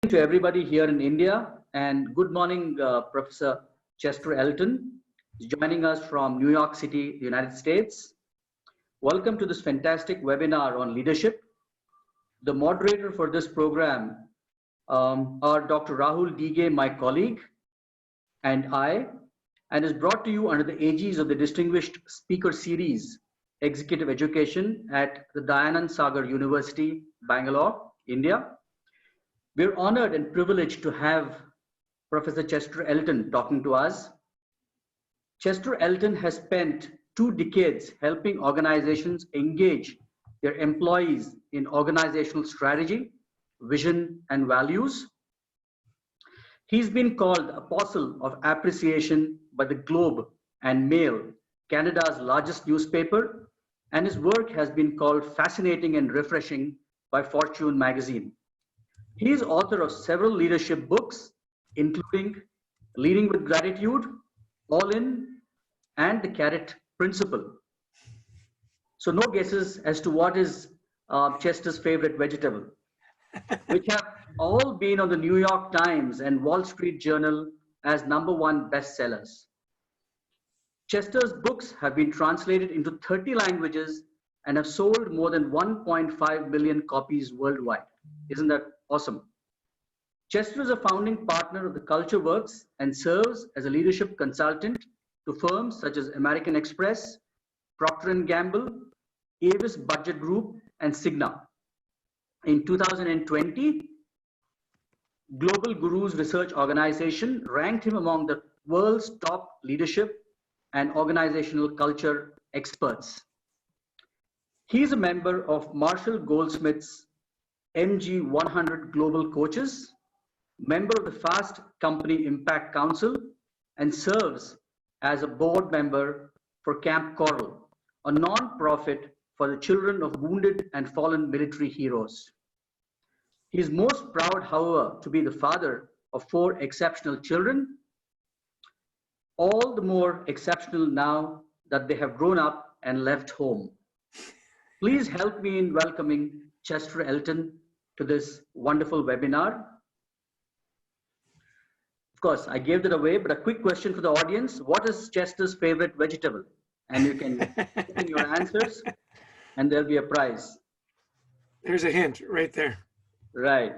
To everybody here in India, and good morning, Professor Chester Elton is joining us from New York City, the United States. Welcome to this fantastic webinar on leadership. The moderator for this program are Dr. Rahul Dige, my colleague, and I, and is brought to you under the aegis of the Distinguished Speaker Series, Executive Education at the Dayanand Sagar University, Bangalore, India. We're honored and privileged to have Professor Chester Elton talking to us. Chester Elton has spent 2 decades helping organizations engage their employees in organizational strategy, vision, and values. He's been called Apostle of Appreciation by the Globe and Mail, Canada's largest newspaper, and his work has been called fascinating and refreshing by Fortune magazine. He is author of several leadership books, including Leading with Gratitude, All In, and The Carrot Principle. So no guesses as to what is Chester's favorite vegetable, which have all been on the New York Times and Wall Street Journal as #1 bestsellers. Chester's books have been translated into 30 languages and have sold more than 1.5 million copies worldwide. Isn't that awesome? Chester is a founding partner of the Culture Works and serves as a leadership consultant to firms such as American Express, Procter & Gamble, Avis Budget Group, and Cigna. In 2020, Global Gurus Research Organization ranked him among the world's top leadership and organizational culture experts. He is a member of Marshall Goldsmith's MG 100 Global Coaches, member of the Fast Company Impact Council, and serves as a board member for Camp Coral, a non-profit for the children of wounded and fallen military heroes. He is most proud, however, to be the father of 4 exceptional children, all the more exceptional now that they have grown up and left home. Please help me in welcoming Chester Elton to this wonderful webinar. Of course, I gave that away, but a quick question for the audience. What is Chester's favorite vegetable? And you can put in your answers and there'll be a prize. There's a hint right there. Right.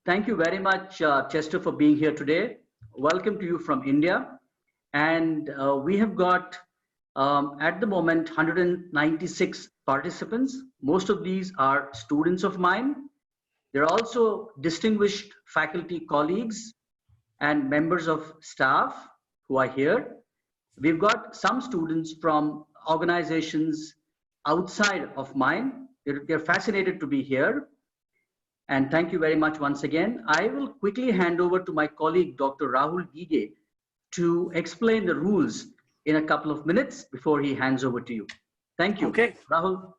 Thank you very much, Chester, for being here today. Welcome to you from India. And we have got, at the moment, 196 participants. Most of these are students of mine. There are also distinguished faculty colleagues and members of staff who are here. We've got some students from organizations outside of mine. They're fascinated to be here. And thank you very much once again. I will quickly hand over to my colleague, Dr. Rahul Dige, to explain the rules in a couple of minutes before he hands over to you. Thank you. Okay. Rahul.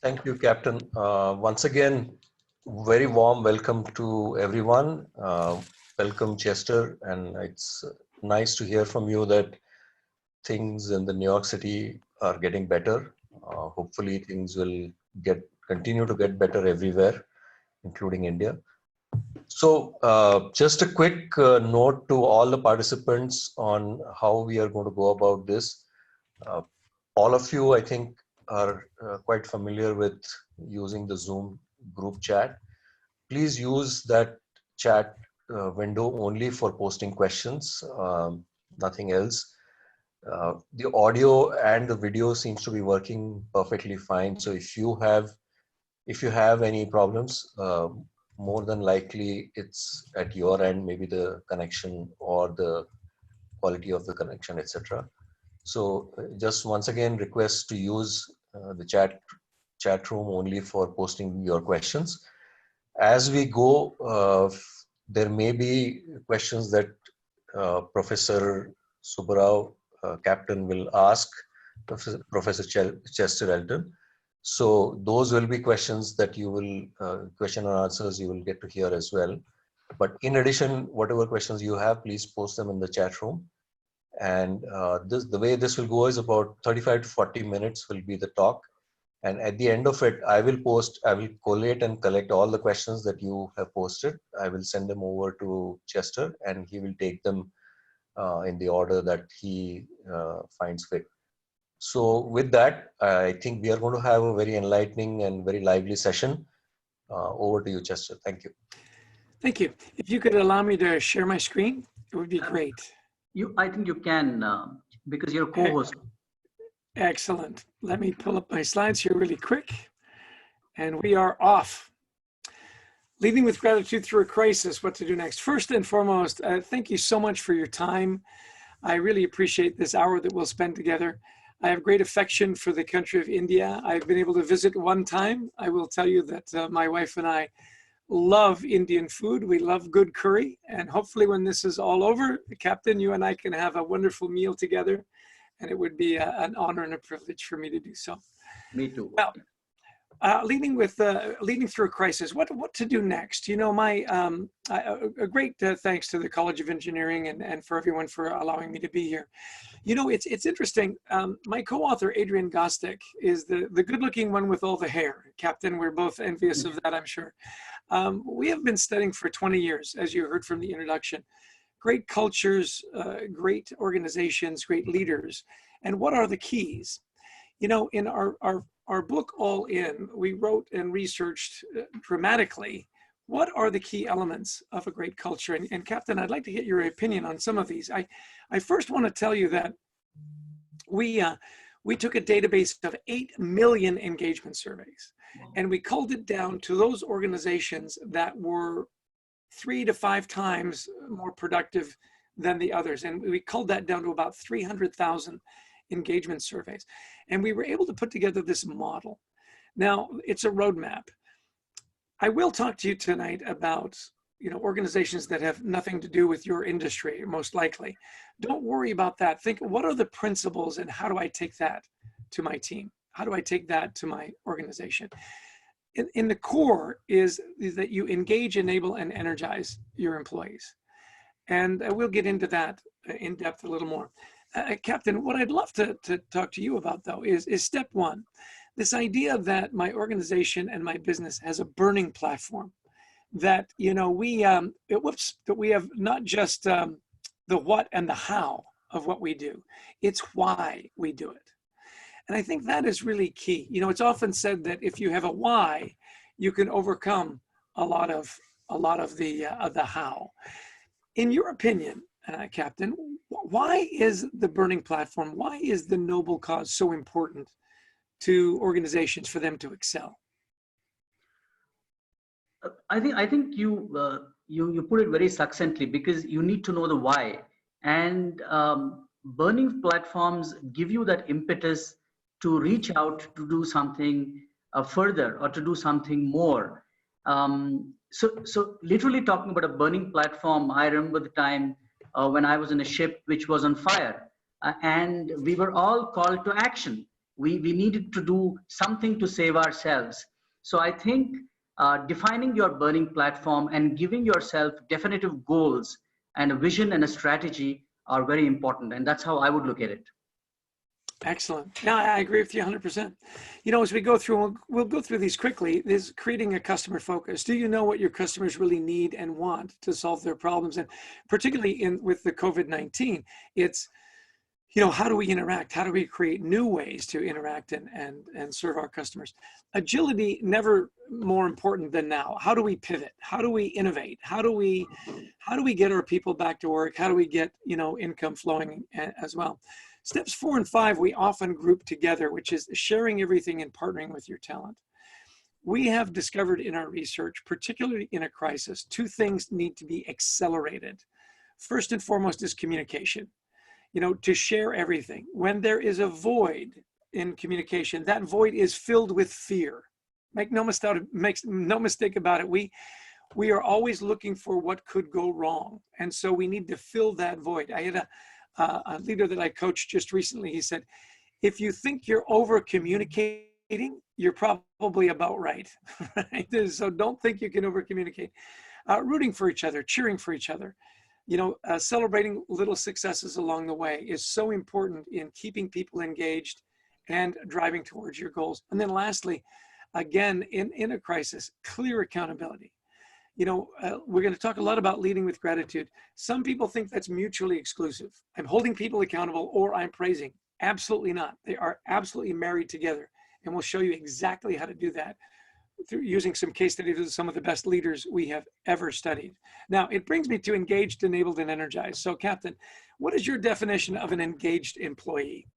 Thank you, Captain. Once again, very warm welcome to everyone. Welcome, Chester. And it's nice to hear from you that things in the New York City are getting better. Hopefully things will continue to get better everywhere, including India. So just a quick note to all the participants on how we are going to go about this. All of you, I think, are quite familiar with using the Zoom group chat. Please use that chat window only for posting questions, nothing else. The audio and the video seems to be working perfectly fine. So if you have any problems, more than likely it's at your end, maybe the connection or the quality of the connection, etc. So just once again request to use the chat room only for posting your questions. As we go, there may be questions that Professor Subbarao, Captain, will ask Professor Chester Elton. So those will be questions that you will, question and answers you will get to hear as well. But in addition, whatever questions you have, please post them in the chat room. And the way this will go is about 35 to 40 minutes will be the talk. And at the end of it, I will collate and collect all the questions that you have posted. I will send them over to Chester, and he will take them in the order that he finds fit. So with that, I think we are going to have a very enlightening and very lively session. Over to you, Chester. Thank you. Thank you. If you could allow me to share my screen, it would be great. I think you can, because you're a co-host. Excellent. Let me pull up my slides here really quick. And we are off. Leading with gratitude through a crisis, what to do next. First and foremost, thank you so much for your time. I really appreciate this hour that we'll spend together. I have great affection for the country of India. I've been able to visit one time. I will tell you that my wife and I love Indian food. We love good curry. And hopefully when this is all over, Captain, you and I can have a wonderful meal together. And it would be an honor and a privilege for me to do so. Me too. Well, leading through a crisis, what to do next? You know, a great thanks to the College of Engineering and for everyone for allowing me to be here. You know, it's interesting. My co-author, Adrian Gostick, is the good-looking one with all the hair. Captain, we're both envious of that, I'm sure. We have been studying for 20 years, as you heard from the introduction. Great cultures, great organizations, great leaders. And what are the keys? You know, in our book, All In, we wrote and researched dramatically what are the key elements of a great culture. And Captain, I'd like to get your opinion on some of these. I first want to tell you that we took a database of 8 million engagement surveys, and we culled it down to those organizations that were 3 to 5 times more productive than the others. And we culled that down to about 300,000 engagement surveys. And we were able to put together this model. Now, it's a roadmap. I will talk to you tonight about, you know, organizations that have nothing to do with your industry, most likely. Don't worry about that. Think, what are the principles and how do I take that to my team? How do I take that to my organization? In the core is that you engage, enable, and energize your employees. And we'll get into that in depth a little more. Captain, what I'd love to talk to you about, though, is step one. This idea that my organization and my business has a burning platform. That, you know, that we have not just the what and the how of what we do. It's why we do it. And I think that is really key. You know, it's often said that if you have a why, you can overcome a lot of the how. In your opinion, Captain, why is the burning platform, why is the noble cause so important to organizations for them to excel? I think you put it very succinctly, because you need to know the why. And burning platforms give you that impetus to reach out to do something further or to do something more. So literally talking about a burning platform, I remember the time when I was in a ship which was on fire, and we were all called to action. We needed to do something to save ourselves. So I think defining your burning platform and giving yourself definitive goals and a vision and a strategy are very important. And that's how I would look at it. Excellent. Yeah, I agree with you 100%. You know, as we go through, we'll go through these quickly, is creating a customer focus. Do you know what your customers really need and want to solve their problems? And particularly with the COVID-19, it's, you know, how do we interact? How do we create new ways to interact and serve our customers? Agility, never more important than now. How do we pivot? How do we innovate? How do we get our people back to work? How do we get, you know, income flowing as well? Steps 4 and 5, we often group together, which is sharing everything and partnering with your talent. We have discovered in our research, particularly in a crisis, 2 things need to be accelerated. First and foremost is communication. You know, to share everything. When there is a void in communication, that void is filled with fear. Make no mistake about it. We are always looking for what could go wrong. And so we need to fill that void. I had a leader that I coached just recently. He said, if you think you're over communicating, you're probably about right. Right? So don't think you can over communicate. Rooting for each other, cheering for each other. You know, celebrating little successes along the way is so important in keeping people engaged and driving towards your goals. And then lastly, again, in a crisis, clear accountability. We're going to talk a lot about leading with gratitude. Some people think that's mutually exclusive. I'm holding people accountable or I'm praising. Absolutely not. They are absolutely married together. And we'll show you exactly how to do that through using some case studies of some of the best leaders we have ever studied. Now, it brings me to engaged, enabled, and energized. So, Captain, what is your definition of an engaged employee?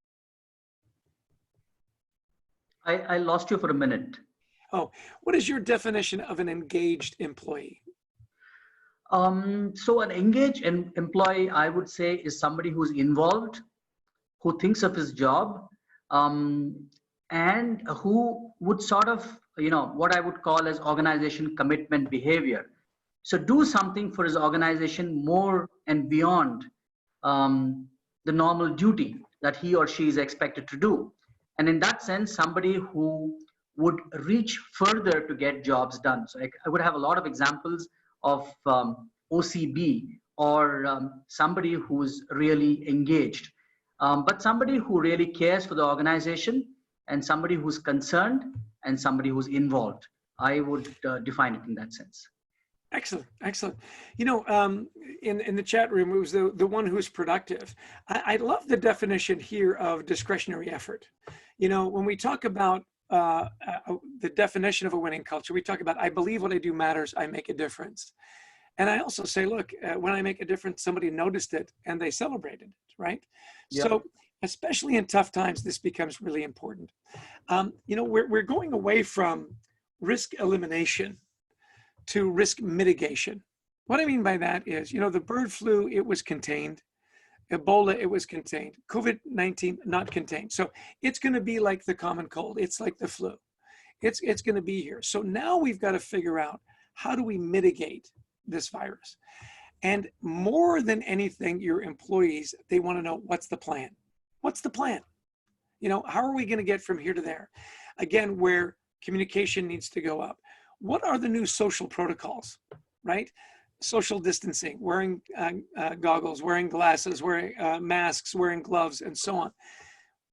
I lost you for a minute. Oh, what is your definition of an engaged employee? So an engaged employee, I would say, is somebody who's involved, who thinks of his job, and who would sort of, what I would call as organization commitment behavior. So do something for his organization more and beyond the normal duty that he or she is expected to do. And in that sense, somebody who would reach further to get jobs done. So I would have a lot of examples of OCB or somebody who's really engaged, but somebody who really cares for the organization and somebody who's concerned and somebody who's involved. I would define it in that sense. Excellent, excellent. In the chat room, it was the one who's productive. I love the definition here of discretionary effort. When we talk about the definition of a winning culture, we talk about, I believe what I do matters, I make a difference. And I also say, look, when I make a difference, somebody noticed it and they celebrated it, right? Yep. So especially in tough times, this becomes really important. We're going away from risk elimination to risk mitigation. What I mean by that is, the bird flu, it was contained. Ebola, it was contained. COVID-19, not contained. So it's going to be like the common cold. It's like the flu. It's going to be here. So now we've got to figure out, how do we mitigate this virus? And more than anything, your employees, they want to know, what's the plan? What's the plan? How are we going to get from here to there? Again, where communication needs to go up. What are the new social protocols, right? Social distancing, wearing goggles, wearing glasses, wearing masks, wearing gloves, and so on.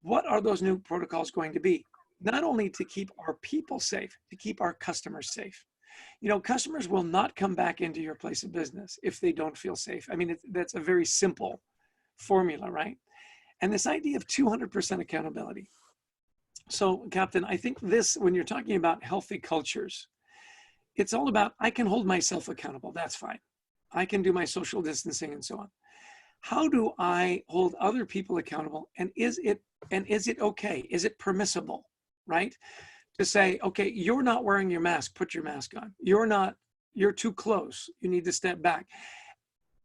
What are those new protocols going to be? Not only to keep our people safe, to keep our customers safe. Customers will not come back into your place of business if they don't feel safe. I mean, that's a very simple formula, right? And this idea of 200% accountability. So, Captain, I think this, when you're talking about healthy cultures, it's all about, I can hold myself accountable. That's fine. I can do my social distancing and so on. How do I hold other people accountable? And is it okay? Is it permissible, right? To say, okay, you're not wearing your mask, put your mask on. You're too close. You need to step back.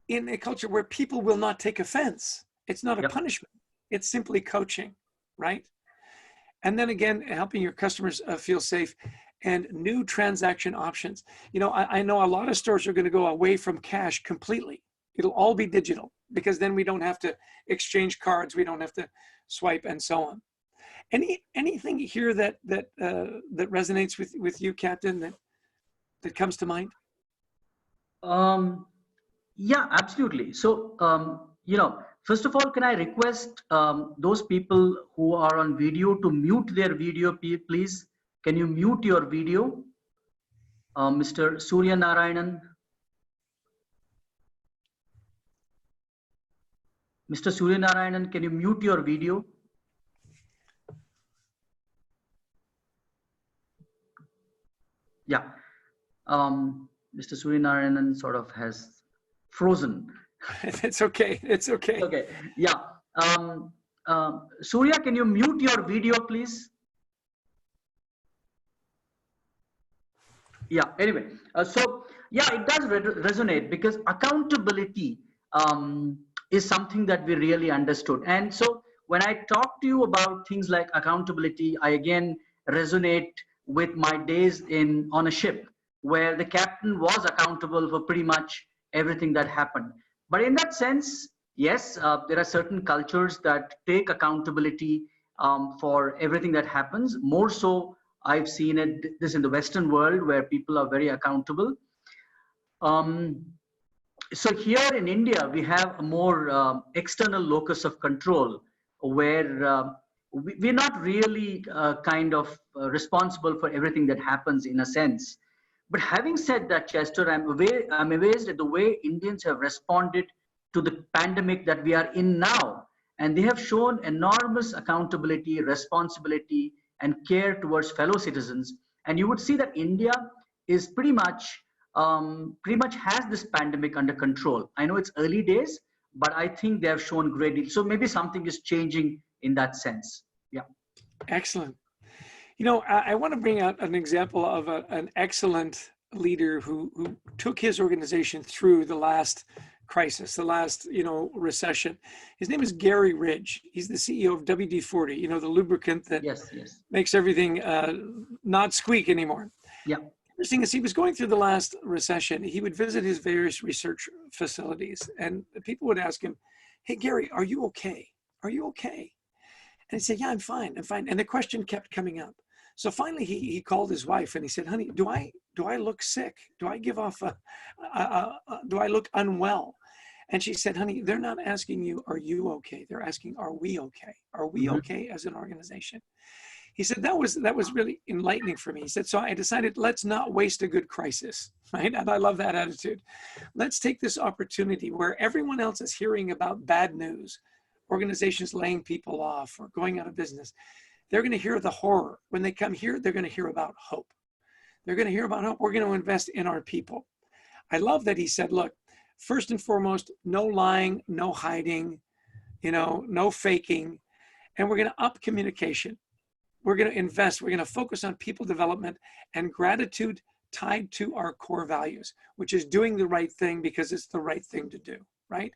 In a culture where people will not take offense, it's not a punishment. It's simply coaching, right? And then again, helping your customers feel safe. And new transaction options. I know a lot of stores are going to go away from cash completely. It'll all be digital, because then we don't have to exchange cards. We don't have to swipe and so on. Anything here that resonates with you, Captain, that comes to mind? Yeah, absolutely. So, first of all, can I request those people who are on video to mute their video, please? Can you mute your video? Mr. Surya Narayanan. Mr. Surya Narayanan, can you mute your video? Yeah. Mr. Surya Narayanan sort of has frozen. It's okay. It's okay. Okay. Yeah. Surya, can you mute your video, please? Yeah, anyway, so yeah, it does resonate, because accountability is something that we really understood. And so when I talk to you about things like accountability, I again resonate with my days on a ship where the captain was accountable for pretty much everything that happened. But in that sense, yes, there are certain cultures that take accountability for everything that happens. More so, I've seen this in the Western world, where people are very accountable. So here in India, we have a more external locus of control, where we're not really kind of responsible for everything that happens in a sense. But having said that, Chester, I'm amazed at the way Indians have responded to the pandemic that we are in now. And they have shown enormous accountability, responsibility, and care towards fellow citizens. And you would see that India is pretty much has this pandemic under control. I know it's early days, but I think they have shown great deal. So maybe something is changing in that sense. Yeah. Excellent. You know, I want to bring out an example of an excellent leader who took his organization through the last crisis, the last, recession. His name is Gary Ridge. He's the CEO of WD-40, the lubricant that makes everything not squeak anymore. Yeah. Interesting is he was going through the last recession. He would visit his various research facilities and people would ask him, "Hey, Gary, are you okay? Are you okay?" And he'd say, "Yeah, I'm fine. I'm fine." And the question kept coming up. So finally he called his wife and he said, "Honey, do I look sick? Do I give off do I look unwell?" And she said, "Honey, they're not asking you, are you okay? They're asking, are we okay? Are we okay as an organization?" He said, that was really enlightening for me. He said, "So I decided, let's not waste a good crisis," right? And I love that attitude. Let's take this opportunity where everyone else is hearing about bad news, organizations laying people off or going out of business. They're going to hear the horror. When they come here, they're going to hear about hope. They're going to hear about hope. We're going to invest in our people. I love that he said, look, first and foremost, no lying, no hiding, no faking. And we're going to up communication. We're going to invest. We're going to focus on people development and gratitude tied to our core values, which is doing the right thing because it's the right thing to do, right?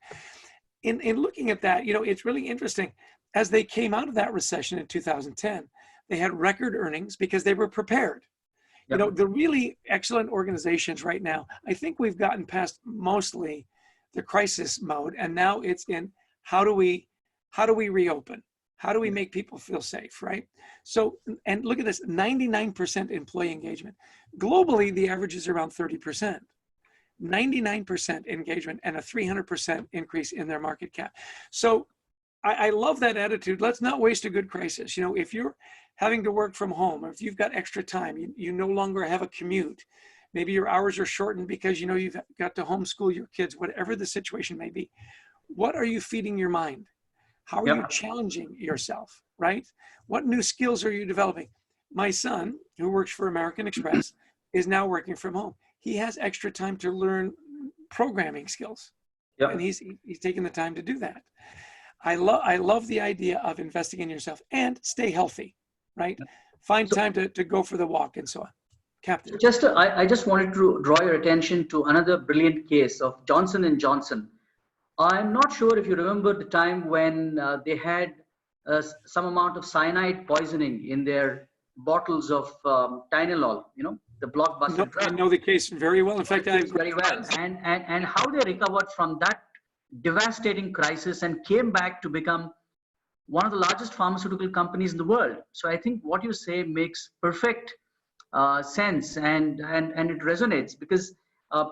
In looking at that, it's really interesting. As they came out of that recession in 2010, they had record earnings because they were prepared. Yep. The really excellent organizations right now, I think we've gotten past mostly the crisis mode, and now it's in how do we reopen? How do we make people feel safe, right? So, and look at this, 99% employee engagement. Globally, the average is around 30%. 99% engagement and a 300% increase in their market cap. So I love that attitude. Let's not waste a good crisis. If you're having to work from home, or if you've got extra time, you no longer have a commute, maybe your hours are shortened because you've got to homeschool your kids, whatever the situation may be. What are you feeding your mind? How are you challenging yourself, right? What new skills are you developing? My son, who works for American Express, is now working from home. He has extra time to learn programming skills. Yep. And he's taking the time to do that. I love the idea of investing in yourself and stay healthy, right? Find time to go for the walk and so on. Captain. I just wanted to draw your attention to another brilliant case of Johnson & Johnson. I'm not sure if you remember the time when they had some amount of cyanide poisoning in their bottles of Tylenol, the blockbuster drug. I know the case very well. In fact, I very well. And how they recovered from that devastating crisis and came back to become one of the largest pharmaceutical companies in the world. So I think what you say makes perfect sense and it resonates because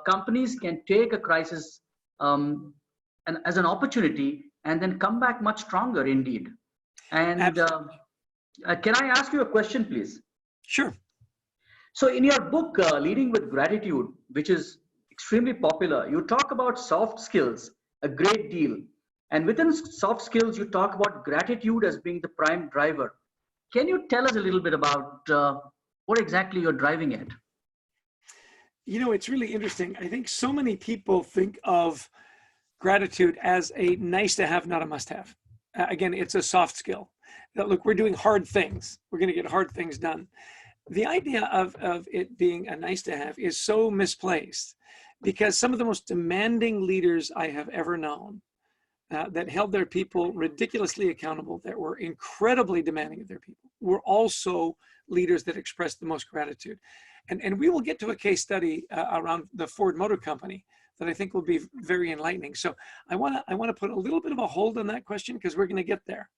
companies can take a crisis and as an opportunity and then come back much stronger indeed. And can I ask you a question, please? Sure. So in your book, Leading with Gratitude, which is extremely popular, you talk about soft skills a great deal. And within soft skills, you talk about gratitude as being the prime driver. Can you tell us a little bit about what exactly you're driving at? It's really interesting. I think so many people think of gratitude as a nice to have, not a must have. Again, it's a soft skill. That, look, we're doing hard things. We're going to get hard things done. The idea of it being a nice to have is so misplaced because some of the most demanding leaders I have ever known that held their people ridiculously accountable, that were incredibly demanding of their people, were also leaders that expressed the most gratitude. And we will get to a case study around the Ford Motor Company that I think will be very enlightening. So I want to put a little bit of a hold on that question because we're going to get there.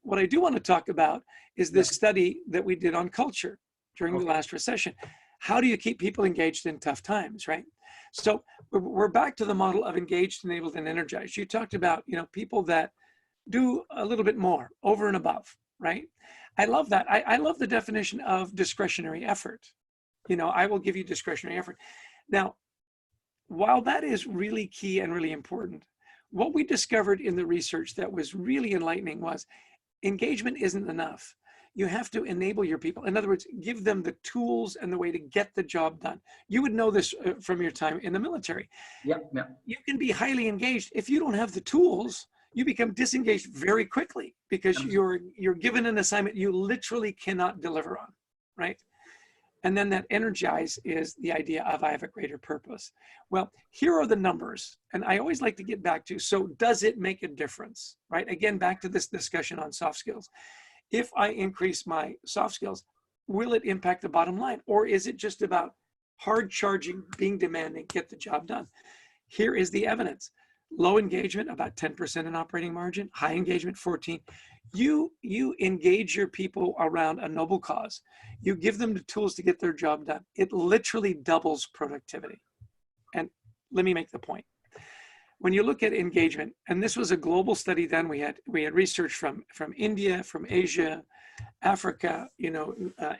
What I do want to talk about is this study that we did on culture during the last recession. How do you keep people engaged in tough times, right? So we're back to the model of engaged, enabled, and energized. You talked about, people that do a little bit more over and above, right? I love that. I love the definition of discretionary effort. I will give you discretionary effort. Now, while that is really key and really important, what we discovered in the research that was really enlightening was engagement isn't enough. You have to enable your people. In other words, give them the tools and the way to get the job done. You would know this from your time in the military. Yeah. You can be highly engaged. If you don't have the tools, you become disengaged very quickly because you're given an assignment you literally cannot deliver on, right? And then that energize is the idea of I have a greater purpose. Well, here are the numbers. And I always like to get back to, so does it make a difference, right? Again, back to this discussion on soft skills. If I increase my soft skills, will it impact the bottom line? Or is it just about hard charging, being demanding, get the job done? Here is the evidence. Low engagement, about 10% in operating margin. High engagement, 14%. You engage your people around a noble cause. You give them the tools to get their job done. It literally doubles productivity. And let me make the point. When you look at engagement, and this was a global study done, we had research from India, from Asia, Africa,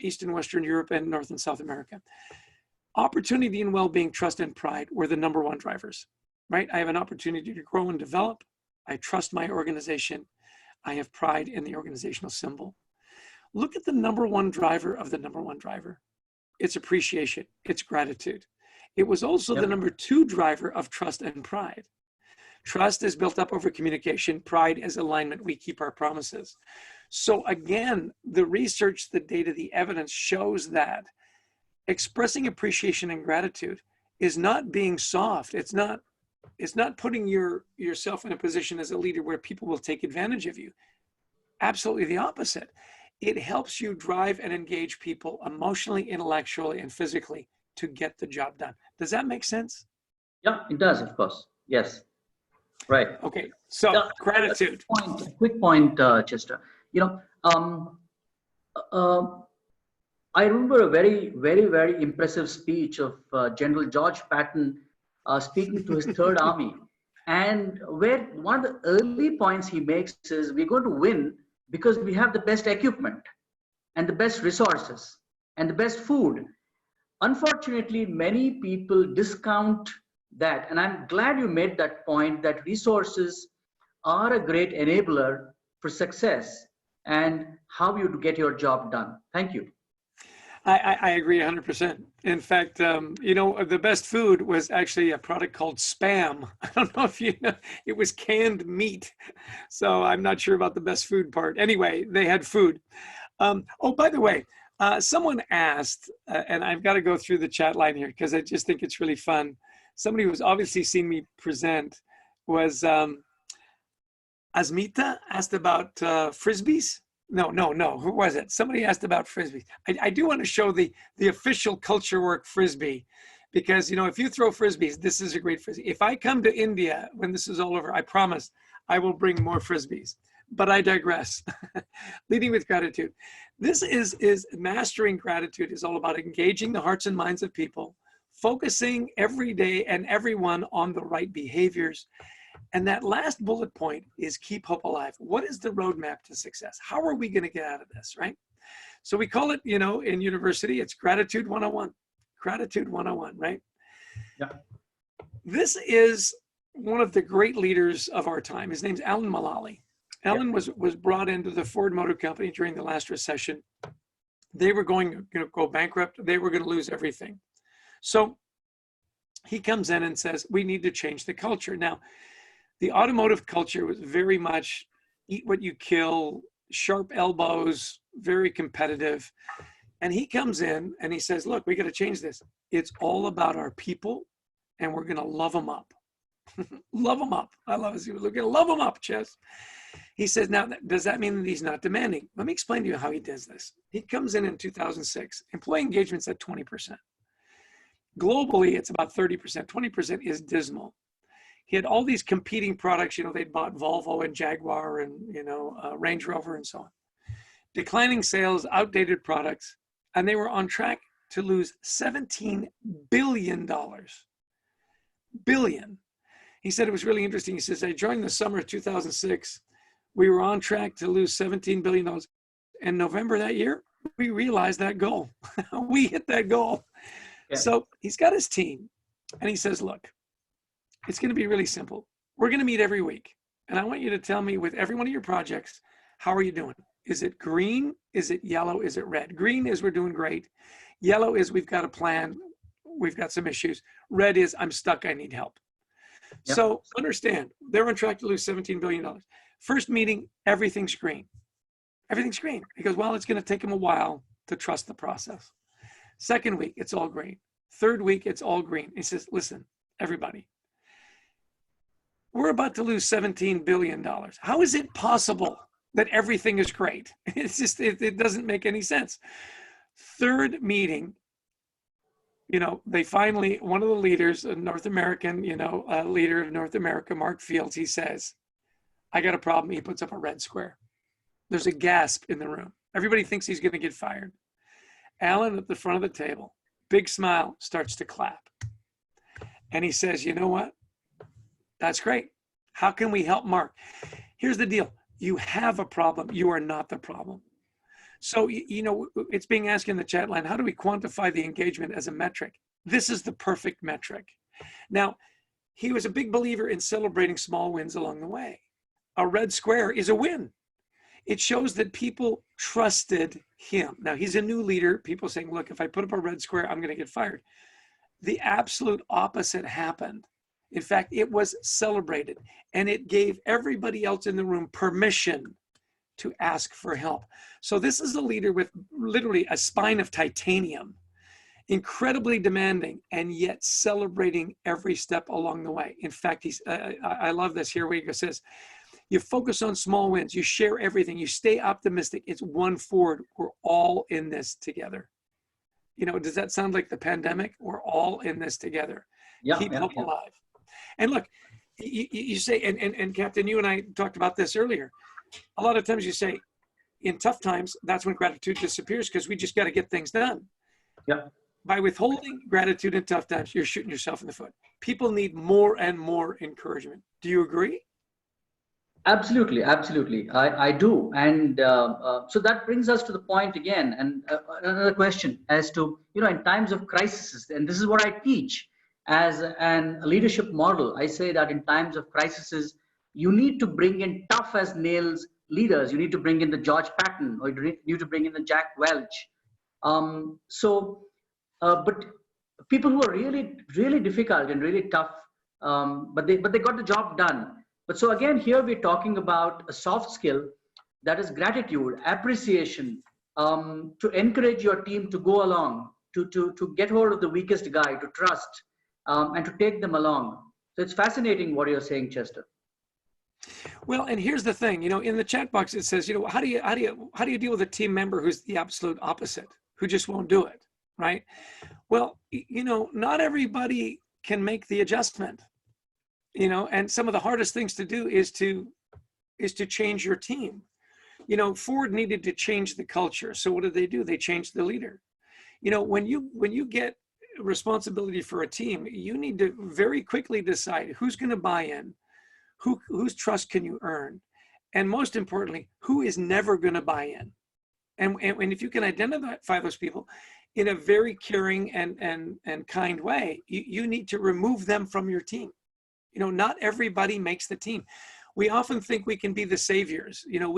East and Western Europe, and North and South America. Opportunity and well-being, trust and pride were the number one drivers, right? I have an opportunity to grow and develop. I trust my organization. I have pride in the organizational symbol. Look at the number one driver of the number one driver. It's appreciation. It's gratitude. It was also the number two driver of trust and pride. Trust is built up over communication. Pride is alignment. We keep our promises. So again, the research, the data, the evidence shows that expressing appreciation and gratitude is not being soft. It's not putting yourself in a position as a leader where people will take advantage of you. Absolutely the opposite. It helps you drive and engage people emotionally, intellectually, and physically to get the job done. Does that make sense? Yeah, it does, of course. Yes. Right. Okay. So gratitude. Quick point, Chester. I remember a very, very, very impressive speech of General George Patton speaking to his Third Army. And where one of the early points he makes is we're going to win because we have the best equipment and the best resources and the best food. Unfortunately, many people discount that. And I'm glad you made that point, that resources are a great enabler for success and how you get your job done. Thank you. I agree 100%. In fact, the best food was actually a product called Spam. I don't know if you know, it was canned meat. So I'm not sure about the best food part. Anyway, they had food. Oh, by the way, someone asked, and I've got to go through the chat line here because I just think it's really fun. Somebody who's obviously seen me present was Asmita asked about Frisbees. No. Who was it? Somebody asked about Frisbees. I do want to show the official culture work Frisbee because, if you throw Frisbees, this is a great Frisbee. If I come to India when this is all over, I promise I will bring more Frisbees. But I digress. Leading with gratitude. This is mastering gratitude is all about engaging the hearts and minds of people, focusing every day and everyone on the right behaviors. And that last bullet point is keep hope alive. What is the roadmap to success? How are we going to get out of this, right? So we call it, in university, it's gratitude 101. Gratitude 101, right? Yeah. This is one of the great leaders of our time. His name's Alan Mulally. Alan was brought into the Ford Motor Company during the last recession. They were going to go bankrupt. They were going to lose everything. So he comes in and says, we need to change the culture. Now, the automotive culture was very much eat what you kill, sharp elbows, very competitive. And he comes in and he says, look, we got to change this. It's all about our people and we're going to love them up. Love them up. I love it. We're going to love them up, Chess. He says, now, does that mean that he's not demanding? Let me explain to you how he does this. He comes in 2006. Employee engagement's at 20%. Globally, it's about 30%. 20% is dismal. He had all these competing products. They'd bought Volvo and Jaguar and, Range Rover and so on. Declining sales, outdated products, and they were on track to lose $17 billion. Billion. He said it was really interesting. He says, I joined the summer of 2006 We were on track to lose $17 billion. In November that year, we realized that goal. We hit that goal. Yeah. So he's got his team and he says, look, it's going to be really simple. We're going to meet every week. And I want you to tell me with every one of your projects, how are you doing? Is it green? Is it yellow? Is it red? Green is we're doing great. Yellow is we've got a plan. We've got some issues. Red is I'm stuck. I need help. Yep. So understand, they're on track to lose $17 billion. First meeting, everything's green. Everything's green. He goes, well, it's going to take him a while to trust the process. Second week, it's all green. Third week, it's all green. He says, listen, everybody, we're about to lose $17 billion. How is it possible that everything is great? It's just, it doesn't make any sense. Third meeting, you know, they finally, one of the leaders, a North American, you know, leader of North America, Mark Fields, he says, I got a problem. He puts up a red square. There's a gasp in the room. Everybody thinks he's going to get fired. Alan at the front of the table, big smile, starts to clap. And he says, you know what? That's great. How can we help Mark? Here's the deal. You have a problem. You are not the problem. So, you know, it's being asked in the chat line, how do we quantify the engagement as a metric? This is the perfect metric. Now, he was a big believer in celebrating small wins along the way. A red square is a win. It shows that people trusted him. Now, he's a new leader. People saying, look, if I put up a red square, I'm going to get fired. The absolute opposite happened. In fact, it was celebrated, and it gave everybody else in the room permission to ask for help. So this is a leader with literally a spine of titanium, incredibly demanding, and yet celebrating every step along the way. In fact, I love this here where he says, you focus on small wins, you share everything, you stay optimistic. It's one forward. We're all in this together. You know, does that sound like the pandemic? We're all in this together. Yeah, Keep hope alive. And look, you say, and Captain, you and I talked about this earlier. A lot of times you say, in tough times, that's when gratitude disappears because we just got to get things done. Yeah. By withholding gratitude in tough times, you're shooting yourself in the foot. People need more and more encouragement. Do you agree? Absolutely, absolutely. I do. And so that brings us to the point again, and another question as to, you know, in times of crisis, and this is what I teach as a leadership model. I say that in times of crises, you need to bring in tough as nails leaders. You need to bring in the George Patton, or you need to bring in the Jack Welch. But people who are really, really difficult and really tough, but they got the job done. But so again, here we're talking about a soft skill that is gratitude, appreciation, to encourage your team to go along, to get hold of the weakest guy, to trust, and to take them along. So it's fascinating what you're saying, Chester. Well, and here's the thing, you know, in the chat box, it says, you know, how do you deal with a team member who's the absolute opposite, who just won't do it, right? Well, you know, not everybody can make the adjustment. You know, and some of the hardest things to do is to change your team. You know, Ford needed to change the culture. So what did they do? They changed the leader. You know, when you get responsibility for a team, you need to very quickly decide who's going to buy in, whose trust can you earn, and most importantly, who is never going to buy in. And if you can identify those people in a very caring and kind way, you need to remove them from your team. You know, not everybody makes the team. We often think we can be the saviors. You know,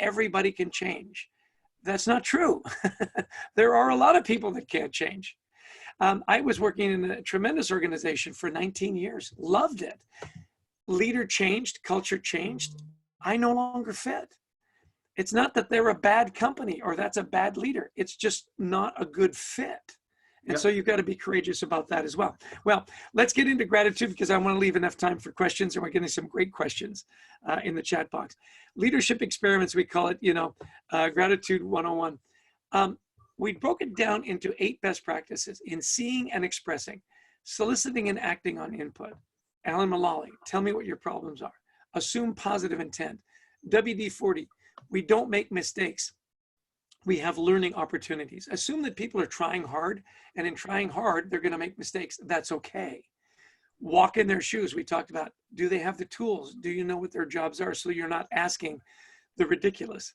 everybody can change. That's not true. There are a lot of people that can't change. I was working in a tremendous organization for 19 years, loved it. Leader changed, culture changed. I no longer fit. It's not that they're a bad company or that's a bad leader. It's just not a good fit. And so you've got to be courageous about that as well. Well, let's get into gratitude because I want to leave enough time for questions, and we're getting some great questions in the chat box. Leadership experiments, we call it, you know, gratitude 101. We broke it down into 8 best practices in seeing and expressing, soliciting and acting on input. Alan Mulally, tell me what your problems are. Assume positive intent. WD-40, we don't make mistakes. We have learning opportunities. Assume that people are trying hard, and in trying hard, they're going to make mistakes. That's okay. walk in their shoes. We talked about, do they have the tools? Do you know what their jobs are? So you're not asking the ridiculous.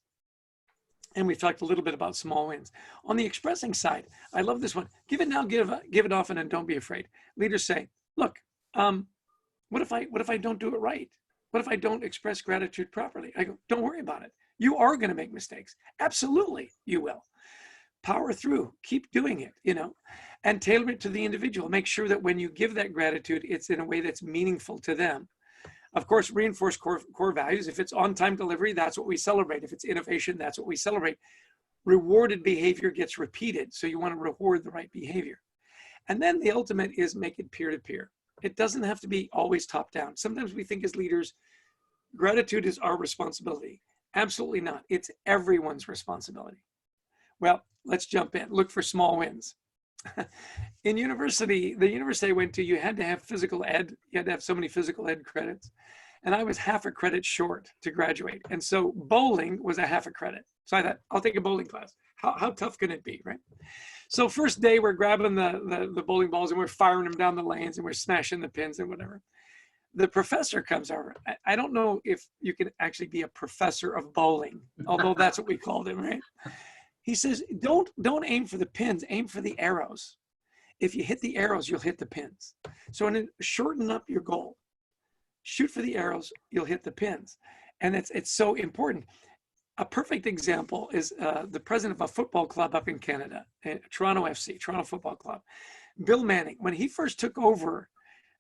And we've talked a little bit about small wins. On the expressing side, I love this one. Give it now, give it often, and don't be afraid. Leaders say, look, what if I don't do it right? What if I don't express gratitude properly? I go, don't worry about it. You are going to make mistakes. Absolutely, you will. Power through, keep doing it, and tailor it to the individual. Make sure that when you give that gratitude, it's in a way that's meaningful to them. Of course, reinforce core values. If it's on-time delivery, that's what we celebrate. If it's innovation, that's what we celebrate. Rewarded behavior gets repeated, so you want to reward the right behavior. And then the ultimate is make it peer-to-peer. It doesn't have to be always top-down. Sometimes we think as leaders, gratitude is our responsibility. Absolutely not. It's everyone's responsibility. Well, let's jump in. Look for small wins. In the university I went to, you had to have physical ed. You had to have so many physical ed credits. And I was half a credit short to graduate. And so bowling was a half a credit. So I thought, I'll take a bowling class. How tough can it be, right? So first day, we're grabbing the bowling balls and we're firing them down the lanes and we're smashing the pins and whatever. The professor comes over. I don't know if you can actually be a professor of bowling, although that's what we called him, right? He says, don't aim for the pins, aim for the arrows. If you hit the arrows, you'll hit the pins. So shorten up your goal. Shoot for the arrows, you'll hit the pins. And it's so important. A perfect example is the president of a football club up in Canada, Toronto FC, Toronto Football Club. Bill Manning, when he first took over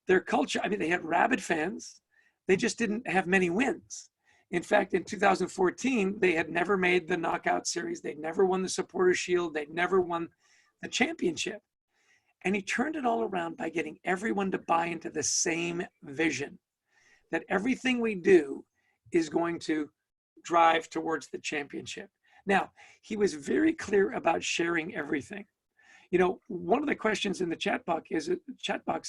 their culture, they had rabid fans. They just didn't have many wins. In fact, in 2014, they had never made the knockout series. They'd never won the Supporters' Shield. They'd never won the championship. And he turned it all around by getting everyone to buy into the same vision, that everything we do is going to drive towards the championship. Now, he was very clear about sharing everything. One of the questions in the chat box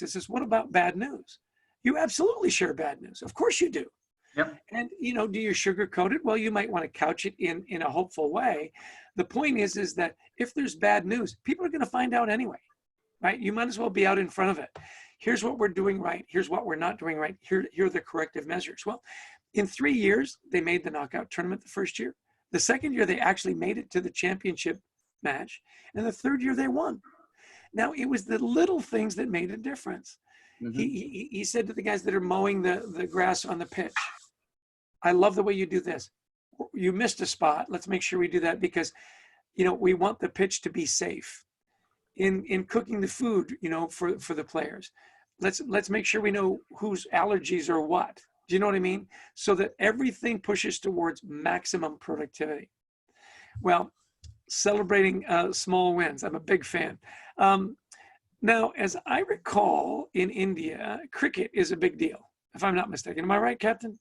is what about bad news? You absolutely share bad news. Of course you do. Yep. And, do you sugarcoat it? Well, you might want to couch it in a hopeful way. The point is that if there's bad news, people are going to find out anyway, right? You might as well be out in front of it. Here's what we're doing right. Here's what we're not doing right. Here are the corrective measures. Well, in 3 years, they made the knockout tournament the first year. The second year, they actually made it to the championship match. And the third year, they won. Now, it was the little things that made a difference. Mm-hmm. He said to the guys that are mowing the grass on the pitch, I love the way you do this. You missed a spot. Let's make sure we do that because, we want the pitch to be safe. In cooking the food, for the players, let's make sure we know whose allergies are what. Do you know what I mean? So that everything pushes towards maximum productivity. Well, celebrating small wins. I'm a big fan. Now, as I recall, in India, cricket is a big deal, if I'm not mistaken. Am I right, Captain?